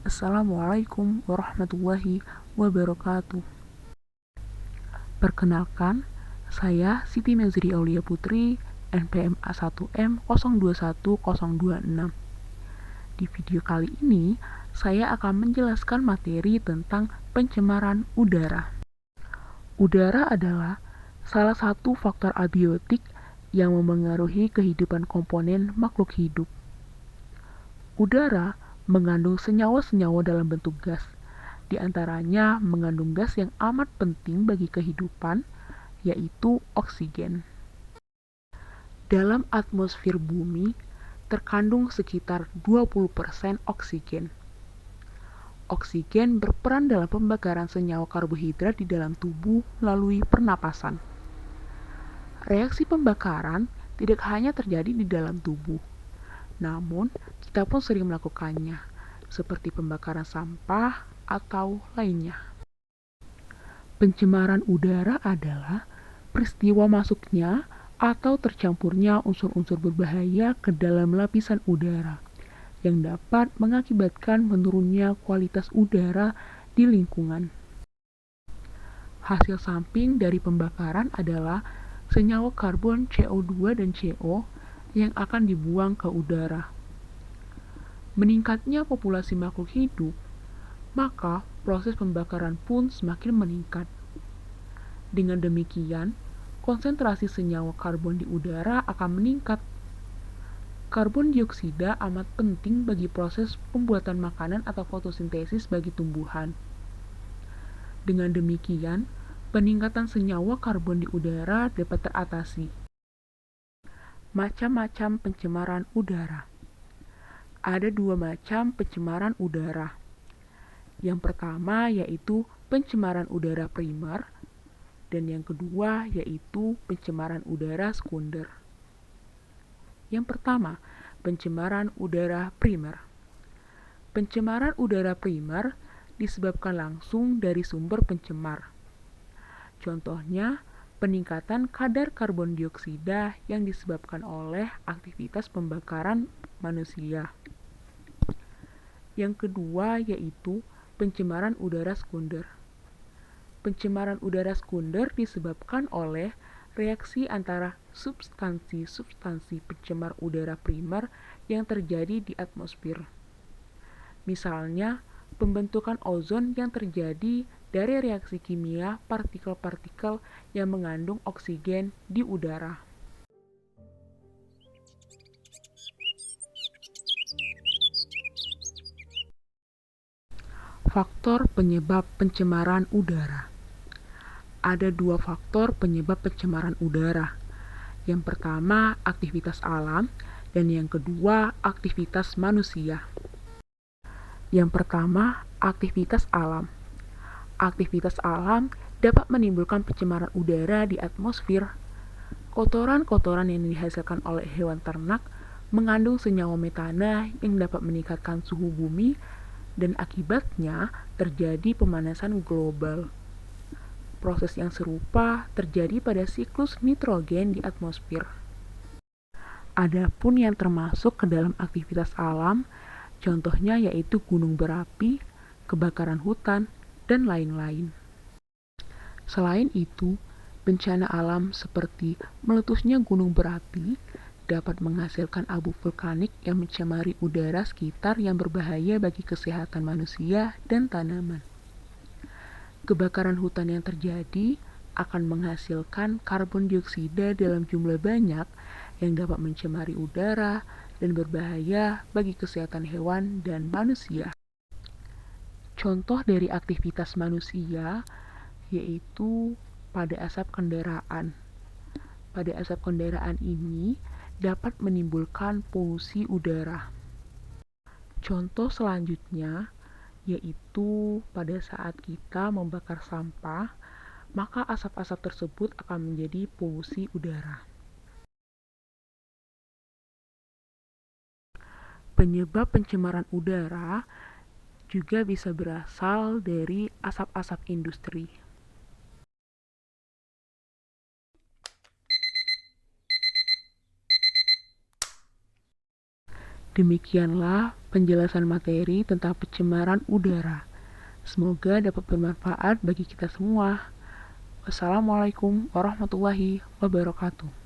Assalamualaikum warahmatullahi wabarakatuh. Perkenalkan, saya Siti Mezri Aulia Putri, NPM A1M021026. Di video kali ini, saya akan menjelaskan materi tentang pencemaran udara. Udara adalah salah satu faktor abiotik yang memengaruhi kehidupan komponen makhluk hidup. Udara mengandung senyawa-senyawa dalam bentuk gas. Di antaranya mengandung gas yang amat penting bagi kehidupan, yaitu oksigen. Dalam atmosfer bumi, terkandung sekitar 20% oksigen. Oksigen berperan dalam pembakaran senyawa karbohidrat di dalam tubuh melalui pernapasan. Reaksi pembakaran tidak hanya terjadi di dalam tubuh, namun kita pun sering melakukannya, seperti pembakaran sampah atau lainnya. Pencemaran udara adalah peristiwa masuknya atau tercampurnya unsur-unsur berbahaya ke dalam lapisan udara yang dapat mengakibatkan menurunnya kualitas udara di lingkungan. Hasil samping dari pembakaran adalah senyawa karbon CO2 dan CO yang akan dibuang ke udara. Meningkatnya populasi makhluk hidup, maka proses pembakaran pun semakin meningkat. Dengan demikian, konsentrasi senyawa karbon di udara akan meningkat. Karbon dioksida amat penting bagi proses pembuatan makanan atau fotosintesis bagi tumbuhan. Dengan demikian, peningkatan senyawa karbon di udara dapat teratasi. Macam-macam pencemaran udara. Ada dua macam pencemaran udara. Yang pertama yaitu pencemaran udara primer, dan yang kedua yaitu pencemaran udara sekunder. Yang pertama, pencemaran udara primer. Pencemaran udara primer disebabkan langsung dari sumber pencemar. Contohnya, peningkatan kadar karbon dioksida yang disebabkan oleh aktivitas pembakaran manusia. Yang kedua yaitu pencemaran udara sekunder. Pencemaran udara sekunder disebabkan oleh reaksi antara substansi-substansi pencemar udara primer yang terjadi di atmosfer. Misalnya, pembentukan ozon yang terjadi dari reaksi kimia partikel-partikel yang mengandung oksigen di udara. Faktor penyebab pencemaran udara. Ada dua faktor penyebab pencemaran udara. Yang pertama, aktivitas alam, dan yang kedua, aktivitas manusia. Yang pertama, aktivitas alam. Aktivitas alam dapat menimbulkan pencemaran udara di atmosfer. Kotoran-kotoran yang dihasilkan oleh hewan ternak mengandung senyawa metana yang dapat meningkatkan suhu bumi dan akibatnya terjadi pemanasan global. Proses yang serupa terjadi pada siklus nitrogen di atmosfer. Adapun yang termasuk ke dalam aktivitas alam, contohnya yaitu gunung berapi, kebakaran hutan, dan lain-lain. Selain itu, bencana alam seperti meletusnya gunung berapi dapat menghasilkan abu vulkanik yang mencemari udara sekitar yang berbahaya bagi kesehatan manusia dan tanaman. Kebakaran hutan yang terjadi akan menghasilkan karbon dioksida dalam jumlah banyak yang dapat mencemari udara dan berbahaya bagi kesehatan hewan dan manusia. Contoh dari aktivitas manusia yaitu pada asap kendaraan. Pada asap kendaraan ini dapat menimbulkan polusi udara. Contoh selanjutnya yaitu pada saat kita membakar sampah, maka asap-asap tersebut akan menjadi polusi udara. Penyebab pencemaran udara juga bisa berasal dari asap-asap industri. Demikianlah penjelasan materi tentang pencemaran udara. Semoga dapat bermanfaat bagi kita semua. Wassalamualaikum warahmatullahi wabarakatuh.